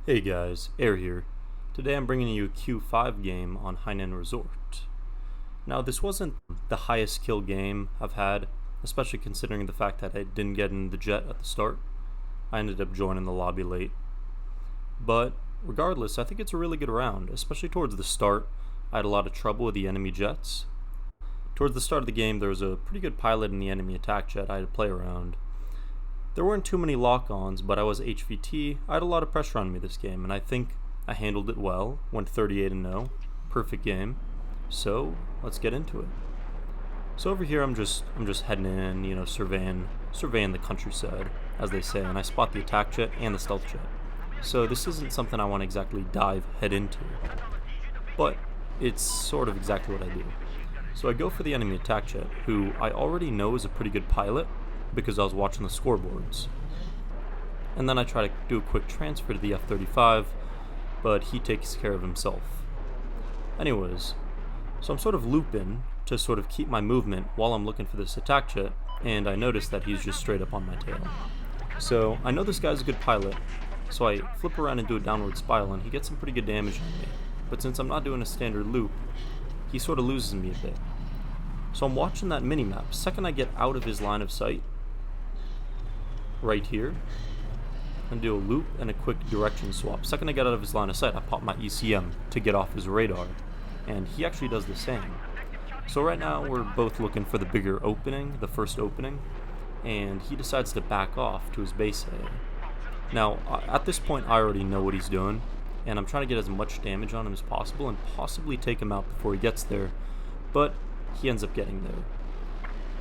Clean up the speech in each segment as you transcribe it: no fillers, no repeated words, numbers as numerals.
Hey guys, Air here. Today I'm bringing you a Q5 game on Hainan Resort. Now this wasn't the highest kill game I've had, especially considering the fact that I didn't get in the jet at the start. I ended up joining the lobby late. But regardless, I think it's a really good round, especially towards the start. I had a lot of trouble with the enemy jets. Towards the start of the game there was a pretty good pilot in the enemy attack jet I had to play around. There weren't too many lock-ons, but I was HVT. I had a lot of pressure on me this game, and I think I handled it well. Went 38-0. Perfect game. So, let's get into it. So over here I'm just heading in, surveying the countryside, as they say, and I spot the attack jet and the stealth jet. So this isn't something I want to exactly head into, but it's sort of exactly what I do. So I go for the enemy attack jet, who I already know is a pretty good pilot, because I was watching the scoreboards. And then I try to do a quick transfer to the F-35, but he takes care of himself. Anyways, so I'm sort of looping to sort of keep my movement while I'm looking for this attack jet, and I notice that he's just straight up on my tail. So I know this guy's a good pilot, so I flip around and do a downward spiral, and he gets some pretty good damage on me. But since I'm not doing a standard loop, he sort of loses me a bit. So I'm watching that minimap. Second I get out of his line of sight, right here, and do a loop and a quick direction swap. Second I get out of his line of sight, I pop my ECM to get off his radar, and he actually does the same. So right now we're both looking for the bigger opening, the first opening, and he decides to back off to his base A. Now at this point I already know what he's doing, and I'm trying to get as much damage on him as possible and possibly take him out before he gets there, but he ends up getting there.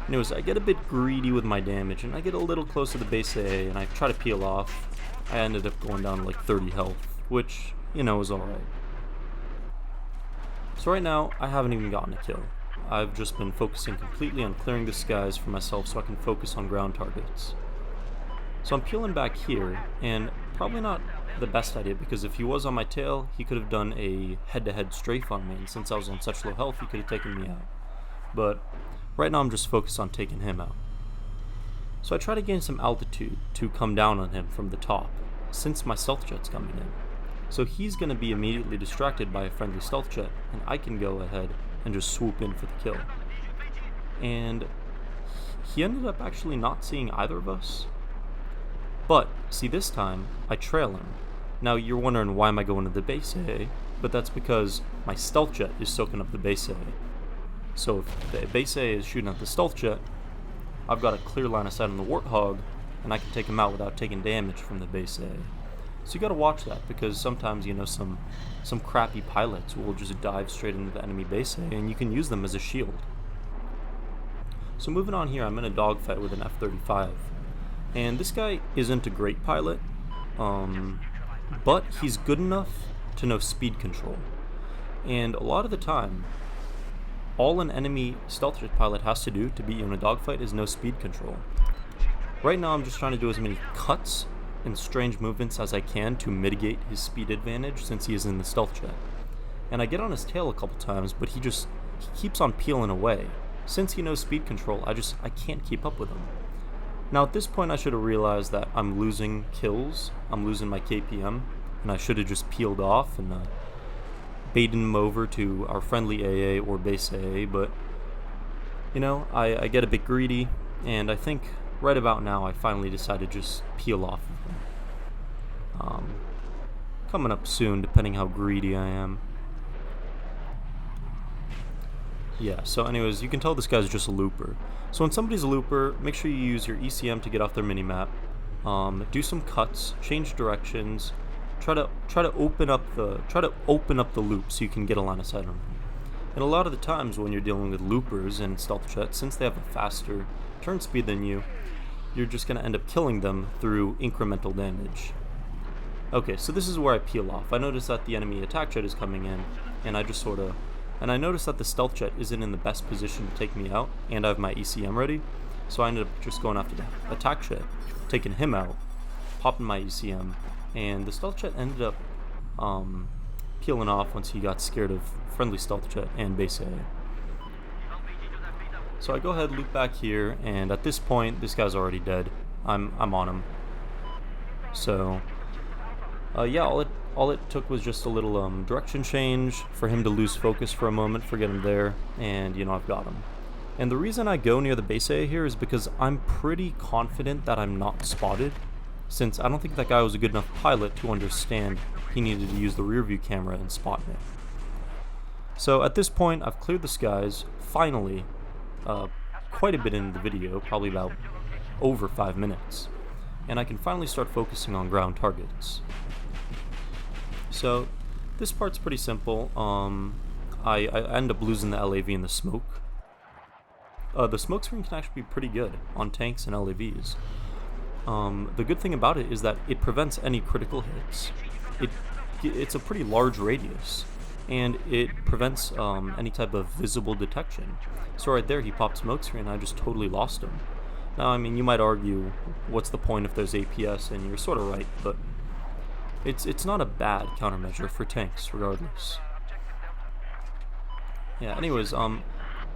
Anyways, I get a bit greedy with my damage, and I get a little close to the base A, and I try to peel off. I ended up going down to like 30 health, which, is alright. So right now, I haven't even gotten a kill. I've just been focusing completely on clearing the skies for myself so I can focus on ground targets. So I'm peeling back here, and probably not the best idea, because if he was on my tail, he could have done a head-to-head strafe on me, and since I was on such low health, he could have taken me out. But right now I'm just focused on taking him out. So I try to gain some altitude to come down on him from the top, since my stealth jet's coming in. So he's going to be immediately distracted by a friendly stealth jet, and I can go ahead and just swoop in for the kill. And he ended up actually not seeing either of us. But, see, this time, I trail him. Now you're wondering why am I going to the base A, but that's because my stealth jet is soaking up the base A. So if the base A is shooting at the stealth jet, I've got a clear line of sight on the Warthog, and I can take him out without taking damage from the base A. So you gotta watch that, because sometimes, some crappy pilots will just dive straight into the enemy base A, and you can use them as a shield. So moving on here, I'm in a dogfight with an F-35, and this guy isn't a great pilot, but he's good enough to know speed control. And a lot of the time, all an enemy stealth jet pilot has to do to beat you in a dogfight is no speed control. Right now I'm just trying to do as many cuts and strange movements as I can to mitigate his speed advantage since he is in the stealth jet. And I get on his tail a couple times, but he keeps on peeling away. Since he knows speed control, I can't keep up with him. Now at this point I should have realized that I'm losing kills, I'm losing my KPM, and I should have just peeled off and baited him over to our friendly AA or base AA, but I get a bit greedy, and I think right about now I finally decided to just peel off of him. Coming up soon, depending how greedy I am. Yeah, so anyways, you can tell this guy's just a looper. So when somebody's a looper, make sure you use your ECM to get off their minimap. Do some cuts, change directions, try to open up the loop so you can get a line of sight on them. And a lot of the times when you're dealing with loopers and stealth jets, since they have a faster turn speed than you're just going to end up killing them through incremental damage. Okay, so this is where I peel off. I notice that the enemy attack jet is coming in, and I notice that the stealth jet isn't in the best position to take me out, and I have my ECM ready, so I ended up just going after the attack jet, taking him out, popping my ECM, and the stealth jet ended up peeling off once he got scared of friendly stealth jet and base A. So I go ahead, loop back here, and at this point, this guy's already dead. I'm on him. So Yeah, all it took was just a little direction change for him to lose focus for a moment, forget him there, and you know, I've got him. And the reason I go near the base area here is because I'm pretty confident that I'm not spotted, since I don't think that guy was a good enough pilot to understand he needed to use the rear view camera and spot me. So at this point, I've cleared the skies, finally, quite a bit into the video, probably about over 5 minutes, and I can finally start focusing on ground targets. So this part's pretty simple. I end up losing the LAV in the smoke. The smoke screen can actually be pretty good on tanks and LAVs. The good thing about it is that it prevents any critical hits. It's a pretty large radius, and it prevents any type of visible detection. So right there, he popped smoke screen, and I just totally lost him. Now, I mean, you might argue, what's the point if there's APS, and you're sort of right, but it's not a bad countermeasure for tanks, regardless. Yeah, anyways,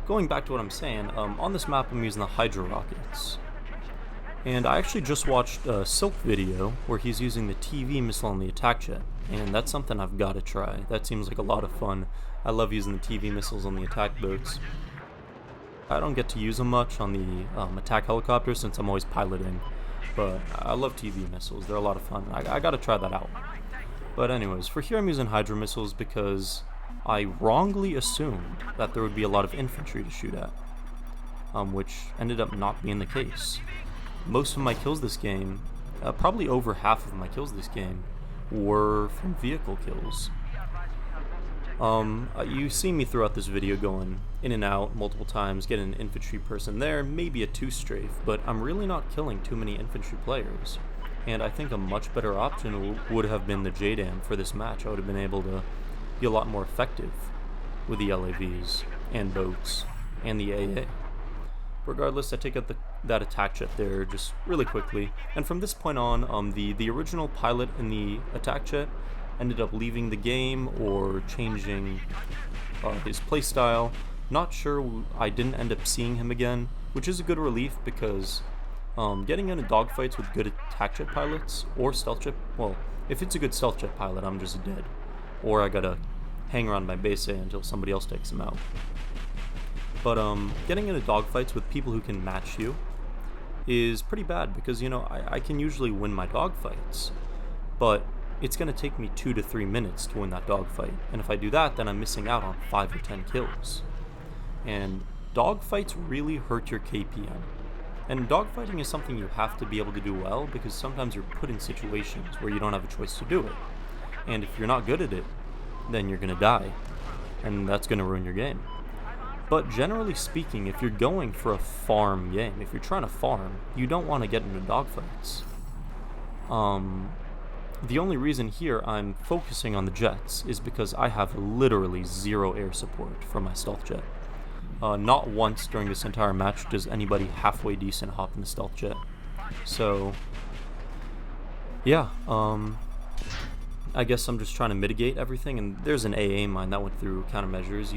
going back to what I'm saying, on this map I'm using the Hydra rockets. And I actually just watched a Silk video where he's using the TV missile on the attack jet, and that's something I've got to try. That seems like a lot of fun. I love using the TV missiles on the attack boats. I don't get to use them much on the attack helicopters since I'm always piloting, but I love TV missiles. They're a lot of fun. I gotta try that out. But anyways, for here I'm using Hydra missiles because I wrongly assumed that there would be a lot of infantry to shoot at, which ended up not being the case. Most of my kills this game, probably over half of my kills this game, were from vehicle kills. You see me throughout this video going in and out multiple times, getting an infantry person there, maybe a 2-strafe, but I'm really not killing too many infantry players. And I think a much better option would have been the JDAM for this match. I would have been able to be a lot more effective with the LAVs and boats and the AA. Regardless, I take out that attack jet there just really quickly, and from this point on, the original pilot in the attack jet ended up leaving the game or changing his playstyle. Not sure, I didn't end up seeing him again, which is a good relief because getting into dogfights with good attack jet pilots or stealth jet, well, if it's a good stealth jet pilot, I'm just dead. Or I gotta hang around my base A until somebody else takes him out. But getting into dogfights with people who can match you is pretty bad because, you know, I can usually win my dogfights, but it's going to take me 2 to 3 minutes to win that dogfight, and if I do that, then I'm missing out on 5 or 10 kills. And dogfights really hurt your KPM. And dogfighting is something you have to be able to do well because sometimes you're put in situations where you don't have a choice to do it. And if you're not good at it, then you're going to die, and that's going to ruin your game. But generally speaking, if you're going for a farm game, if you're trying to farm, you don't want to get into dogfights. The only reason here I'm focusing on the jets is because I have literally 0 air support for my stealth jet. Not once during this entire match does anybody halfway decent hop in the stealth jet. So, yeah, I guess I'm just trying to mitigate everything, and there's an AA mine that went through countermeasures,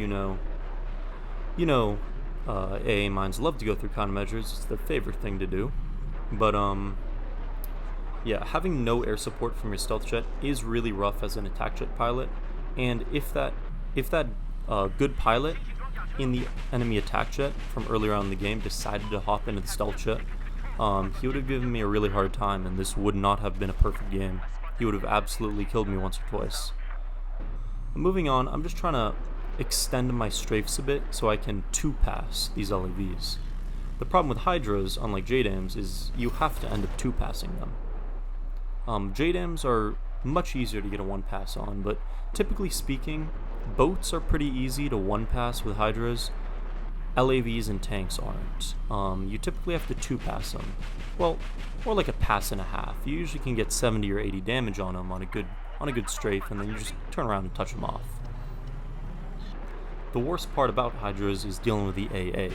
AA mines love to go through countermeasures, it's their favorite thing to do. But, yeah, having no air support from your stealth jet is really rough as an attack jet pilot, and if that good pilot in the enemy attack jet from earlier on in the game decided to hop into the stealth jet, he would have given me a really hard time, and this would not have been a perfect game. He would have absolutely killed me once or twice. Moving on, I'm just trying to extend my strafes a bit so I can 2-pass these LAVs. The problem with Hydras, unlike JDAMs, is you have to end up 2-passing them. JDAMs are much easier to get a 1-pass on, but typically speaking, boats are pretty easy to 1-pass with Hydras. LAVs and tanks aren't. You typically have to 2-pass them. Well, more like a pass and a half. You usually can get 70 or 80 damage on them on a good strafe, and then you just turn around and touch them off. The worst part about Hydras is dealing with the AA.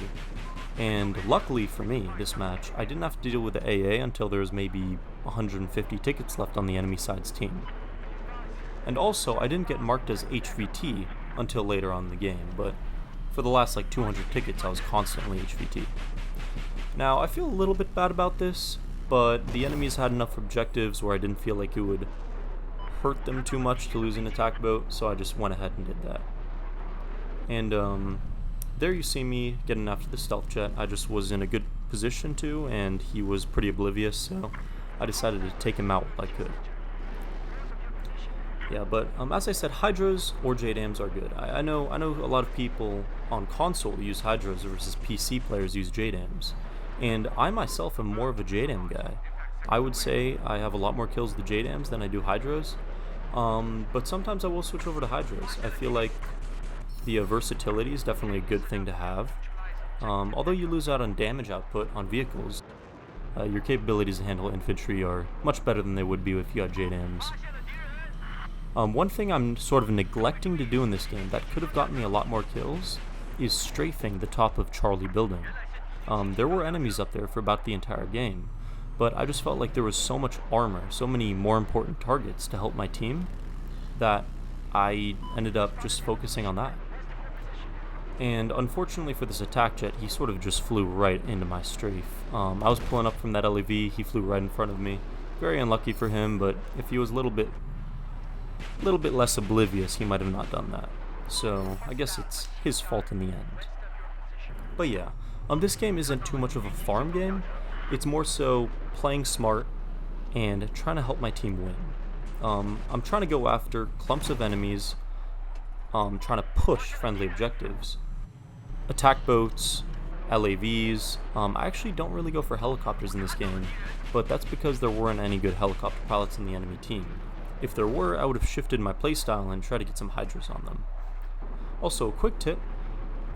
And luckily for me, this match, I didn't have to deal with the AA until there was maybe 150 tickets left on the enemy side's team. And also, I didn't get marked as HVT until later on in the game, but for the last 200 tickets, I was constantly HVT. Now, I feel a little bit bad about this, but the enemies had enough objectives where I didn't feel like it would hurt them too much to lose an attack boat, so I just went ahead and did that. And there you see me getting after the stealth jet. I just was in a good position to, and he was pretty oblivious, so I decided to take him out what I could. Yeah, but as I said, hydras or JDAMs are good. I know a lot of people on console use hydras versus PC players use JDAMs, and I myself am more of a JDAM guy. I would say I have a lot more kills with JDAMs than I do hydras, but sometimes I will switch over to hydras. I feel like the versatility is definitely a good thing to have. Although you lose out on damage output on vehicles, your capabilities to handle infantry are much better than they would be if you had JDAMs. One thing I'm sort of neglecting to do in this game that could have gotten me a lot more kills is strafing the top of Charlie building. There were enemies up there for about the entire game, but I just felt like there was so much armor, so many more important targets to help my team, that I ended up just focusing on that. And unfortunately for this attack jet, he sort of just flew right into my strafe. I was pulling up from that LAV, he flew right in front of me. Very unlucky for him, but if he was a little bit less oblivious, he might have not done that. So I guess it's his fault in the end. But yeah, this game isn't too much of a farm game. It's more so playing smart and trying to help my team win. I'm trying to go after clumps of enemies, trying to push friendly objectives. Attack boats, LAVs. I actually don't really go for helicopters in this game, but that's because there weren't any good helicopter pilots in the enemy team. If there were, I would have shifted my playstyle and tried to get some hydras on them. Also, a quick tip,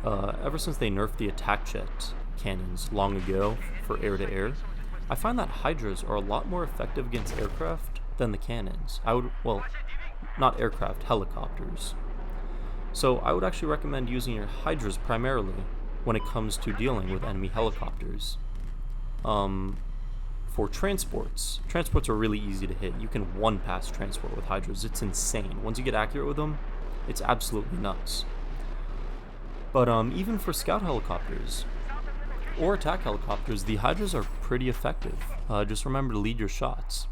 ever since they nerfed the attack jet cannons long ago for air-to-air, I find that hydras are a lot more effective against aircraft than the cannons. Not aircraft, helicopters. So I would actually recommend using your hydras primarily when it comes to dealing with enemy helicopters. For transports are really easy to hit. You can one-pass transport with hydras. It's insane. Once you get accurate with them, it's absolutely nuts. But even for scout helicopters or attack helicopters, the hydras are pretty effective. Just remember to lead your shots.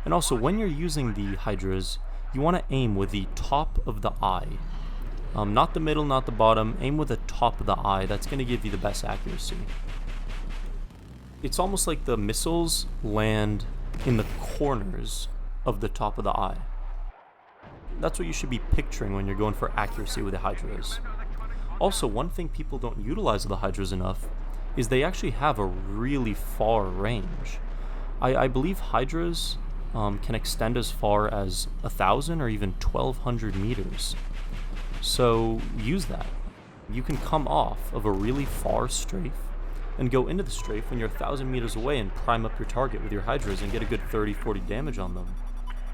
And also, when you're using the hydras, you want to aim with the top of the eye. Not the middle, not the bottom. Aim with the top of the eye. That's going to give you the best accuracy. It's almost like the missiles land in the corners of the top of the eye. That's what you should be picturing when you're going for accuracy with the hydras. Also, one thing people don't utilize of the hydras enough is they actually have a really far range. I believe hydras can extend as far as 1,000 or even 1,200 meters. So use that. You can come off of a really far strafe and go into the strafe when you're 1,000 meters away and prime up your target with your hydras and get a good 30-40 damage on them.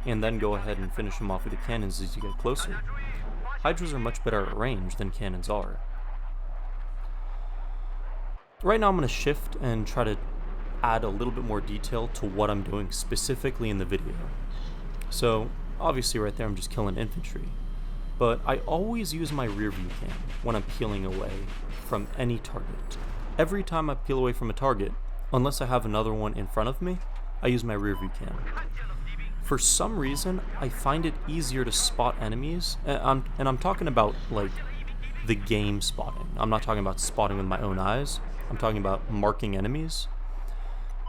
And then go ahead and finish them off with the cannons as you get closer. Hydras are much better at range than cannons are. Right now I'm going to shift and try to add a little bit more detail to what I'm doing specifically in the video. So obviously right there I'm just killing infantry. But I always use my rear view cam when I'm peeling away from any target. Every time I peel away from a target, unless I have another one in front of me, I use my rear view cam. For some reason, I find it easier to spot enemies, and I'm talking about like the game spotting. I'm not talking about spotting with my own eyes. I'm talking about marking enemies.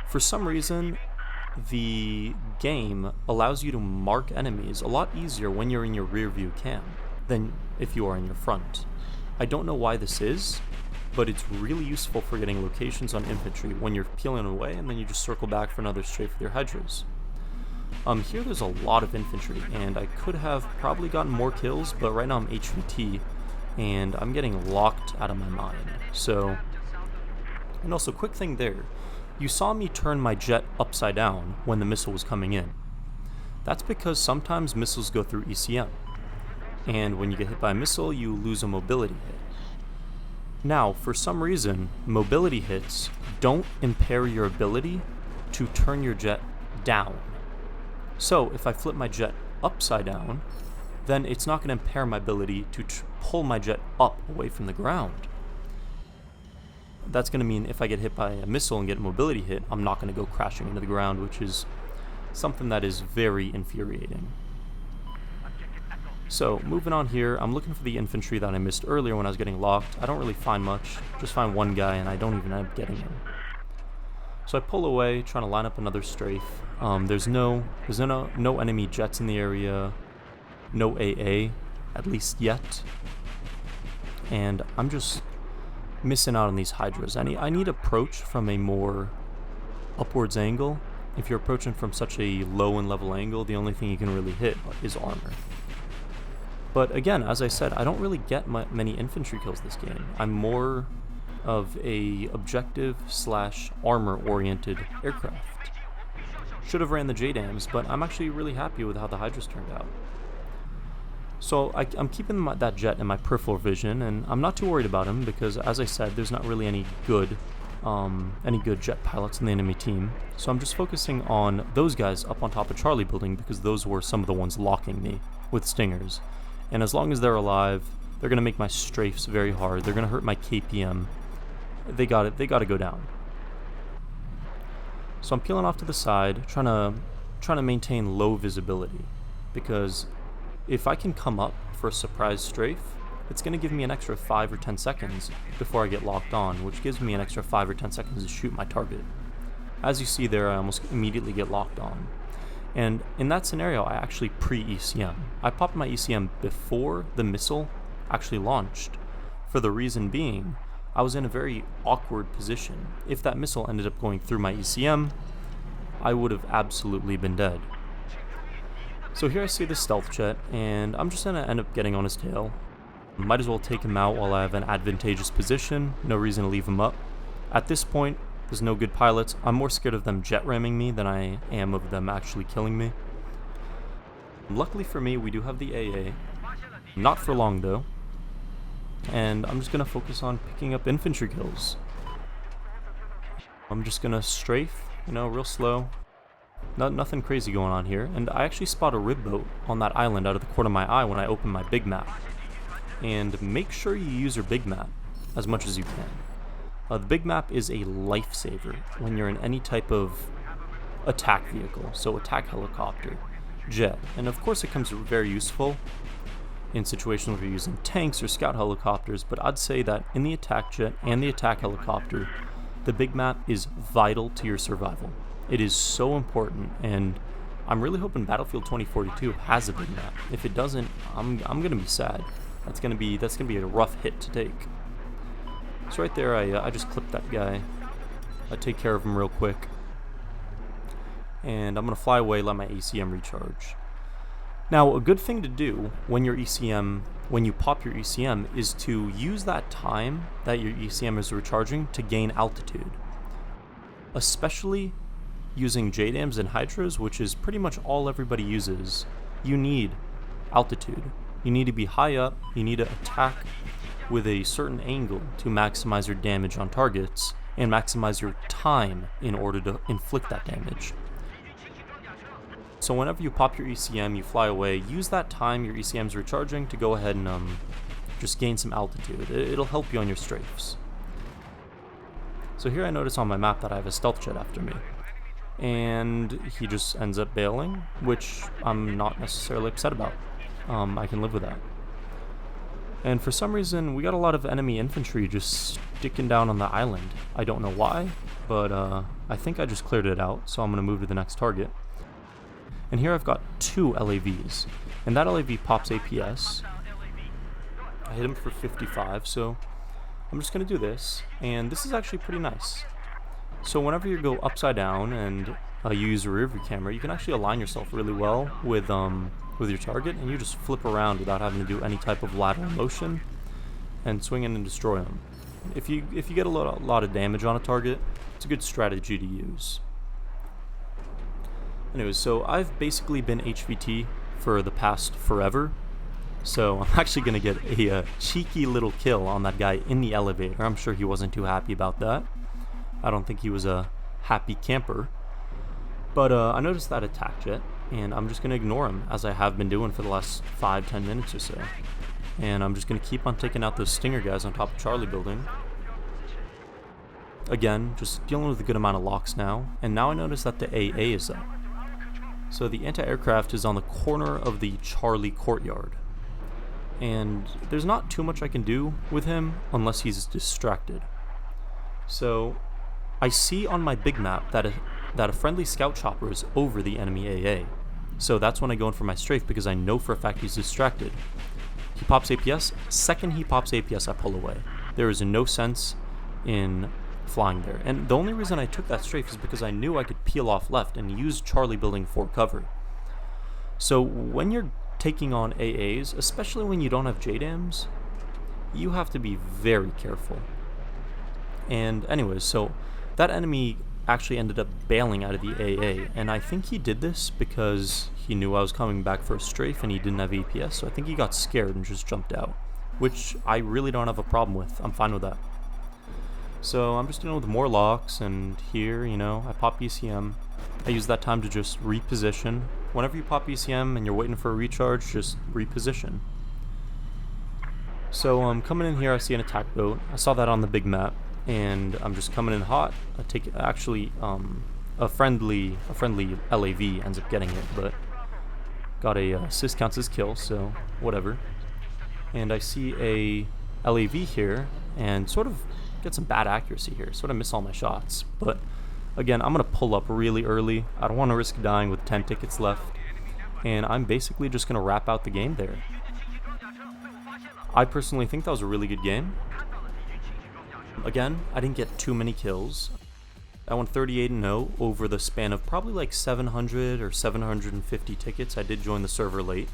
For some reason, the game allows you to mark enemies a lot easier when you're in your rear view cam than if you are in your front. I don't know why this is, but it's really useful for getting locations on infantry when you're peeling away and then you just circle back for another strafe with your hydras. Here there's a lot of infantry, and I could have probably gotten more kills, but right now I'm HVT, and I'm getting locked out of my mind. So, and also, quick thing there, you saw me turn my jet upside down when the missile was coming in. That's because sometimes missiles go through ECM, and when you get hit by a missile, you lose a mobility hit. Now, for some reason, mobility hits don't impair your ability to turn your jet down. So, if I flip my jet upside down, then it's not going to impair my ability to pull my jet up away from the ground. That's going to mean if I get hit by a missile and get a mobility hit, I'm not going to go crashing into the ground, which is something that is very infuriating. So, moving on here, I'm looking for the infantry that I missed earlier when I was getting locked. I don't really find much, just find one guy and I don't even end up getting him. So I pull away, trying to line up another strafe. There's no enemy jets in the area, no AA, at least yet. And I'm just missing out on these hydras. I need approach from a more upwards angle. If you're approaching from such a low and level angle, the only thing you can really hit is armor. But again, as I said, I don't really get many infantry kills this game. I'm more of a objective / armor oriented aircraft. Should have ran the JDAMs, but I'm actually really happy with how the hydras turned out. So I'm keeping that jet in my peripheral vision, and I'm not too worried about him because, as I said, there's not really any good jet pilots in the enemy team. So I'm just focusing on those guys up on top of Charlie building because those were some of the ones locking me with stingers. And as long as they're alive, they're going to make my strafes very hard. They're going to hurt my KPM. They got to go down. So I'm peeling off to the side, trying to maintain low visibility, because if I can come up for a surprise strafe, it's going to give me an extra 5 or 10 seconds before I get locked on, which gives me an extra 5 or 10 seconds to shoot my target. As you see there, I almost immediately get locked on. And in that scenario, I actually pre-ECM. I popped my ECM before the missile actually launched, for the reason being, I was in a very awkward position. If that missile ended up going through my ECM, I would have absolutely been dead. So here I see the stealth jet, and I'm just going to end up getting on his tail. Might as well take him out while I have an advantageous position, no reason to leave him up. At this point, there's no good pilots. I'm more scared of them jet ramming me than I am of them actually killing me. Luckily for me, we do have the AA. Not for long though. And I'm just going to focus on picking up infantry kills. I'm just going to strafe, real slow. Nothing crazy going on here. And I actually spot a rib boat on that island out of the corner of my eye when I open my big map. And make sure you use your big map as much as you can. The big map is a lifesaver when you're in any type of attack vehicle, so attack helicopter, jet, and of course it comes very useful in situations where you're using tanks or scout helicopters, but I'd say that in the attack jet and the attack helicopter, the big map is vital to your survival. It is so important, and I'm really hoping Battlefield 2042 has a big map. If it doesn't, I'm gonna be sad. That's gonna be a rough hit to take. So right there, I just clipped that guy. I take care of him real quick. And I'm going to fly away, let my ECM recharge. Now, a good thing to do when you pop your ECM, is to use that time that your ECM is recharging to gain altitude. Especially using JDAMs and hydras, which is pretty much all everybody uses, you need altitude. You need to be high up, you need to attack with a certain angle to maximize your damage on targets and maximize your time in order to inflict that damage. So whenever you pop your ECM, you fly away, use that time your ECM is recharging to go ahead and just gain some altitude. It'll help you on your strafes. So here I notice on my map that I have a stealth jet after me, and he just ends up bailing, which I'm not necessarily upset about. I can live with that. And for some reason, we got a lot of enemy infantry just sticking down on the island. I don't know why, but I think I just cleared it out, so I'm going to move to the next target. And here I've got 2 LAVs, and that LAV pops APS. I hit him for 55, so I'm just going to do this, and this is actually pretty nice. So whenever you go upside down and you use a rear view camera, you can actually align yourself really well with your target, and you just flip around without having to do any type of lateral motion and swing in and destroy them. If you get a lot of damage on a target, it's a good strategy to use. Anyways, so I've basically been HVT for the past forever, so I'm actually going to get a cheeky little kill on that guy in the elevator. I'm sure he wasn't too happy about that. I don't think he was a happy camper. But I noticed that attack jet, and I'm just going to ignore him, as I have been doing for the last 5-10 minutes or so. And I'm just going to keep on taking out those stinger guys on top of Charlie building. Again, just dealing with a good amount of locks now, and now I notice that the AA is up. So the anti-aircraft is on the corner of the Charlie courtyard. and there's not too much I can do with him unless he's distracted. So I see on my big map that a friendly scout chopper is over the enemy AA. So that's when I go in for my strafe, because I know for a fact he's distracted. He pops APS. Second he pops APS, I pull away. There is no sense in flying there. And the only reason I took that strafe is because I knew I could peel off left and use Charlie building for cover. So when you're taking on AAs, especially when you don't have JDAMs, you have to be very careful. And anyways, so that enemy actually ended up bailing out of the AA, and I think he did this because he knew I was coming back for a strafe and he didn't have APS, so I think he got scared and just jumped out, which I really don't have a problem with. I'm fine with that. So I'm just dealing with more locks, and here, I pop ECM. I use that time to just reposition. Whenever you pop ECM and you're waiting for a recharge, just reposition. So coming in here, I see an attack boat. I saw that on the big map, and I'm just coming in hot. I take a friendly LAV ends up getting it, but got a assist counts as kill, so whatever. And I see a LAV here, and sort of get some bad accuracy here. Sort of miss all my shots, but again, I'm gonna pull up really early. I don't want to risk dying with 10 tickets left, and I'm basically just gonna wrap out the game there. I personally think that was a really good game. Again, I didn't get too many kills. I went 38-0 over the span of probably like 700 or 750 tickets. I did join the server late,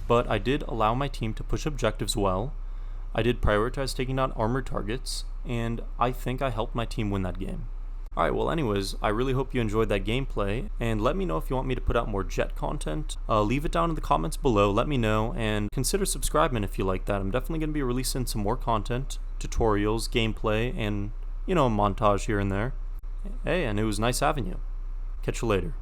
but I did allow my team to push objectives well. I did prioritize taking down armored targets, and I think I helped my team win that game. Alright, well anyways, I really hope you enjoyed that gameplay, and let me know if you want me to put out more Jet content. Leave it down in the comments below, let me know, and consider subscribing if you like that. I'm definitely going to be releasing some more content, tutorials, gameplay, and, a montage here and there. Hey, and it was nice having you. Catch you later.